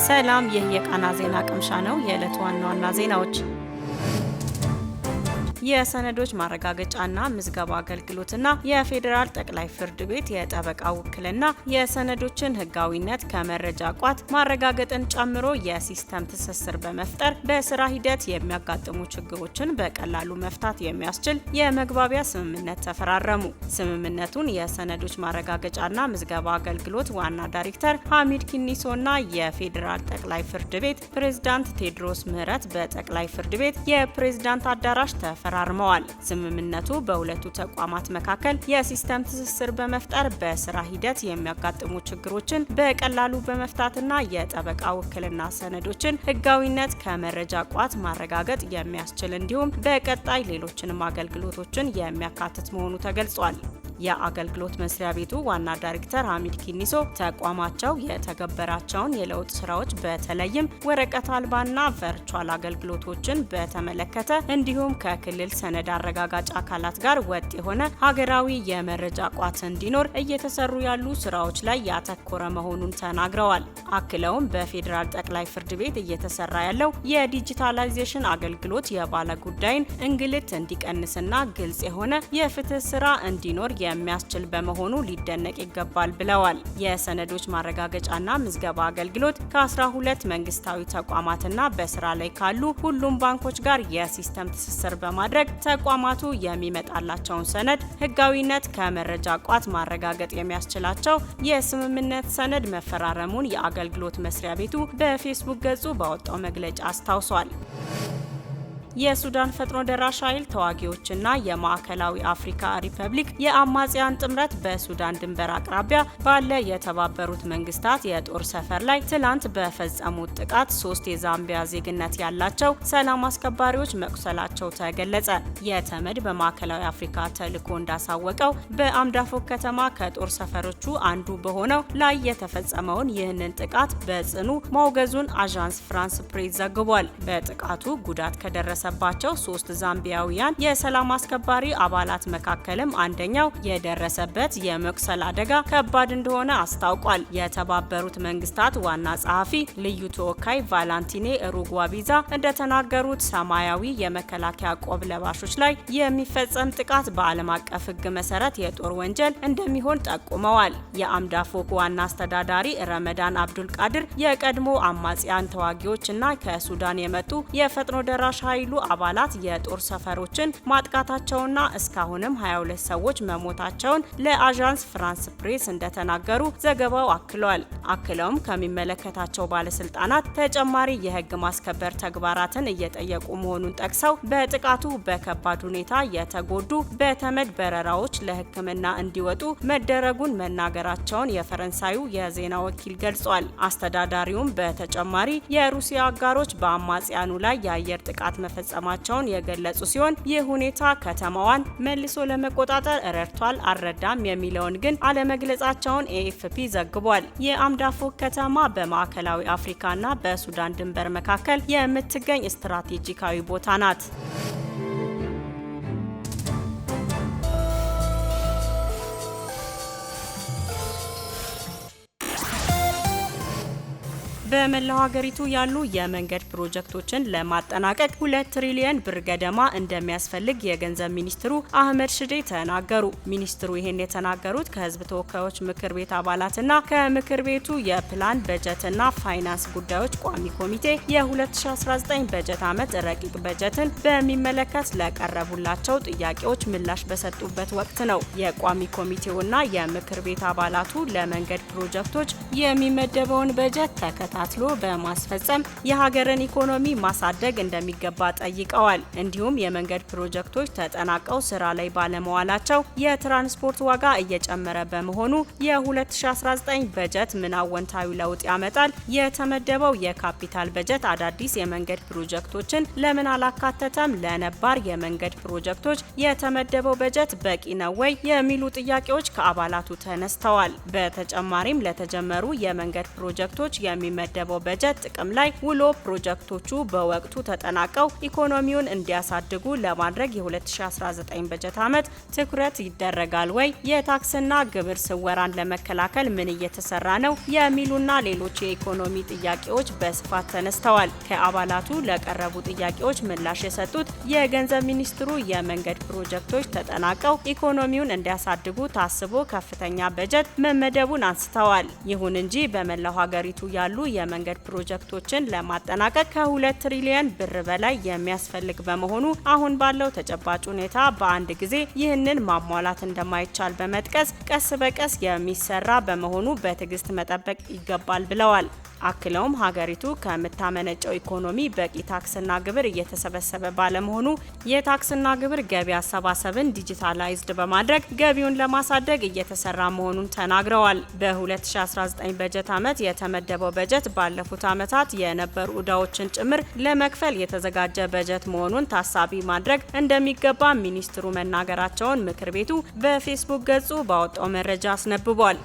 ሰላም፣ ይህ የቃና ዜና ቅምሻ ነው። የዕለቱ ዋና ዋና ዜናዎች የሰነዶች ማረጋገጫና ምዝገባ አገልግሎትና የፌዴራል ጠቅላይ ፍርድ ቤት የጠበቃ ውክልና የሰነዶችን ሕጋዊነት ከመረጃ ቋት ማረጋገጥን ጨምሮ የሲስተም ትስስር በመፍጠር በስራ ሂደት የሚያጋጥሙ ችግሮችን በቀላሉ መፍታት የሚያስችል የመግባቢያ ስምምነት ተፈራረሙ። ስምምነቱን የሰነዶች ማረጋገጫና ምዝገባ አገልግሎት ዋና ዳይሬክተር ሐሚድ ኪኒሶና የፌዴራል ጠቅላይ ፍርድ ቤት ፕሬዝዳንት ቴዎድሮስ ምህረት በጠቅላይ ፍርድ ቤት የፕሬዝዳንት አዳራሽ ተፈራርመዋል። ስምምነቱ በሁለቱ ተቋማት መካከል የሲስተም ትስስር በመፍጠር በስራ ሂደት የሚያጋጥሙ ችግሮችን በቀላሉ በመፍታትና የጠበቃ ውክልና ሰነዶችን ሕጋዊነት ከመረጃ ቋት ማረጋገጥ የሚያስችል እንዲሁም በቀጣይ ሌሎችንም አገልግሎቶችን የሚያካትት መሆኑ ተገልጿል። የአገልግሎት መስሪያ ቤቱ ዋና ዳይሬክተር ሐሚድ ኪኒሶ ተቋማቸው የተገበራቸውን የለውጥ ስራዎች በተለይም ወረቀት አልባና ቨርቹዋል አገልግሎቶችን በተመለከተ እንዲሁም ከክልል ሰነድ አረጋጋጭ አካላት ጋር ወጥ የሆነ ሀገራዊ የመረጃ ቋት እንዲኖር እየተሰሩ ያሉ ስራዎች ላይ ያተኮረ መሆኑን ተናግረዋል። አክለውም በፌዴራል ጠቅላይ ፍርድ ቤት እየተሰራ ያለው የዲጂታላይዜሽን አገልግሎት የባለ ጉዳይን እንግልት እንዲቀንስና ግልጽ የሆነ የፍትህ ስራ እንዲኖር የሚያስችል በመሆኑ ሊደነቅ ይገባል ብለዋል። የሰነዶች ማረጋገጫና ምዝገባ አገልግሎት ከ12 መንግስታዊ ተቋማትና በስራ ላይ ካሉ ሁሉም ባንኮች ጋር የሲስተም ትስስር በማድረግ ተቋማቱ የሚመጣላቸውን ሰነድ ሕጋዊነት ከመረጃ ቋት ማረጋገጥ የሚያስችላቸው የስምምነት ሰነድ መፈራረሙን የአገልግሎት መስሪያ ቤቱ በፌስቡክ ገጹ ባወጣው መግለጫ አስታውሷል። የሱዳን ፈጥኖ ደራሽ ኃይል ተዋጊዎችና የማዕከላዊ አፍሪካ ሪፐብሊክ የአማጽያን ጥምረት በሱዳን ድንበር አቅራቢያ ባለ የተባበሩት መንግስታት የጦር ሰፈር ላይ ትላንት በፈጸሙት ጥቃት 3 የዛምቢያ ዜግነት ያላቸው ሰላም አስከባሪዎች መቁሰላቸው ተገለጸ። የተመድ በማዕከላዊ አፍሪካ ተልዕኮ እንዳሳወቀው በአምዳፎክ ከተማ ከጦር ሰፈሮቹ አንዱ በሆነው ላይ የተፈጸመውን ይህንን ጥቃት በጽኑ ማውገዙን አዣንስ ፍራንስ ፕሬስ ዘግቧል። በጥቃቱ ጉዳት ከደረሰ ባቸው 3 ዛምቢያውያን የሰላም አስከባሪ አባላት መካከልም አንደኛው የደረሰበት የመቁሰል አደጋ ከባድ እንደሆነ አስታውቋል። የተባበሩት መንግስታት ዋና ጸሐፊ ልዩ ተወካይ ቫላንቲኔ ሩጓቢዛ እንደተናገሩት ሰማያዊ የመከላከያ ቆብ ለባሾች ላይ የሚፈጸም ጥቃት በዓለም አቀፍ ሕግ መሰረት የጦር ወንጀል እንደሚሆን ጠቁመዋል። የአምዳፎክ ዋና አስተዳዳሪ ረመዳን አብዱል ቃድር የቀድሞ አማጽያን ተዋጊዎች እና ከሱዳን የመጡ የፈጥኖ ደራሽ ኃይሉ አባላት የጦር ሰፈሮችን ማጥቃታቸውና እስካሁንም 22 ሰዎች መሞታቸውን ለአዣንስ ፍራንስ ፕሬስ እንደተናገሩ ዘገባው አክሏል። አክለውም ከሚመለከታቸው ባለስልጣናት ተጨማሪ የህግ ማስከበር ተግባራትን እየጠየቁ መሆኑን ጠቅሰው በጥቃቱ በከባድ ሁኔታ የተጎዱ በተመድ በረራዎች ለሕክምና እንዲወጡ መደረጉን መናገራቸውን የፈረንሳዩ የዜና ወኪል ገልጿል። አስተዳዳሪውም በተጨማሪ የሩሲያ አጋሮች በአማጽያኑ ላይ የአየር ጥቃት መፈጸማቸውን የገለጹ ሲሆን ይህ ሁኔታ ከተማዋን መልሶ ለመቆጣጠር ረድቷል አልረዳም የሚለውን ግን አለመግለጻቸውን ኤኤፍፒ ዘግቧል። የአምዳፎክ ከተማ በማዕከላዊ አፍሪካና በሱዳን ድንበር መካከል የምትገኝ ስትራቴጂካዊ ቦታ ናት። በመላው ሀገሪቱ ያሉ የመንገድ ፕሮጀክቶችን ለማጠናቀቅ 2 ትሪሊየን ብር ገደማ እንደሚያስፈልግ የገንዘብ ሚኒስትሩ አህመድ ሽዴ ተናገሩ። ሚኒስትሩ ይህን የተናገሩት ከህዝብ ተወካዮች ምክር ቤት አባላትና ከምክር ቤቱ የፕላን በጀትና ፋይናንስ ጉዳዮች ቋሚ ኮሚቴ የ2019 በጀት ዓመት ረቂቅ በጀትን በሚመለከት ለቀረቡላቸው ጥያቄዎች ምላሽ በሰጡበት ወቅት ነው። የቋሚ ኮሚቴውና የምክር ቤት አባላቱ ለመንገድ ፕሮጀክቶች የሚመደበውን በጀት ተከታትሎ በማስፈጸም የሀገርን ኢኮኖሚ ማሳደግ እንደሚገባ ጠይቀዋል። እንዲሁም የመንገድ ፕሮጀክቶች ተጠናቀው ስራ ላይ ባለመዋላቸው የትራንስፖርት ዋጋ እየጨመረ በመሆኑ የ2019 በጀት ምን አወንታዊ ለውጥ ያመጣል? የተመደበው የካፒታል በጀት አዳዲስ የመንገድ ፕሮጀክቶችን ለምን አላካተተም? ለነባር የመንገድ ፕሮጀክቶች የተመደበው በጀት በቂ ነው ወይ? የሚሉ ጥያቄዎች ከአባላቱ ተነስተዋል። በተጨማሪም ለተጀመሩ የመንገድ ፕሮጀክቶች የሚመ የተመደበው በጀት ጥቅም ላይ ውሎ ፕሮጀክቶቹ በወቅቱ ተጠናቀው ኢኮኖሚውን እንዲያሳድጉ ለማድረግ የ2019 በጀት ዓመት ትኩረት ይደረጋል ወይ? የታክስና ግብር ስወራን ለመከላከል ምን እየተሰራ ነው? የሚሉና ሌሎች የኢኮኖሚ ጥያቄዎች በስፋት ተነስተዋል። ከአባላቱ ለቀረቡ ጥያቄዎች ምላሽ የሰጡት የገንዘብ ሚኒስትሩ የመንገድ ፕሮጀክቶች ተጠናቀው ኢኮኖሚውን እንዲያሳድጉ ታስቦ ከፍተኛ በጀት መመደቡን አንስተዋል። ይሁን እንጂ በመላው ሀገሪቱ ያሉ የመንገድ ፕሮጀክቶችን ለማጠናቀቅ ከ2 ትሪሊየን ብር በላይ የሚያስፈልግ በመሆኑ አሁን ባለው ተጨባጭ ሁኔታ በአንድ ጊዜ ይህንን ማሟላት እንደማይቻል በመጥቀስ ቀስ በቀስ የሚሰራ በመሆኑ በትዕግስት መጠበቅ ይገባል ብለዋል። አክለውም ሀገሪቱ ከምታመነጨው ኢኮኖሚ በቂ ታክስና ግብር እየተሰበሰበ ባለመሆኑ የታክስና ግብር ገቢ አሰባሰብን ዲጂታላይዝድ በማድረግ ገቢውን ለማሳደግ እየተሰራ መሆኑን ተናግረዋል። በ2019 በጀት ዓመት የተመደበው በጀት ባለፉት ዓመታት የነበሩ ዕዳዎችን ጭምር ለመክፈል የተዘጋጀ በጀት መሆኑን ታሳቢ ማድረግ እንደሚገባ ሚኒስትሩ መናገራቸውን ምክር ቤቱ በፌስቡክ ገጹ ባወጣው መረጃ አስነብቧል።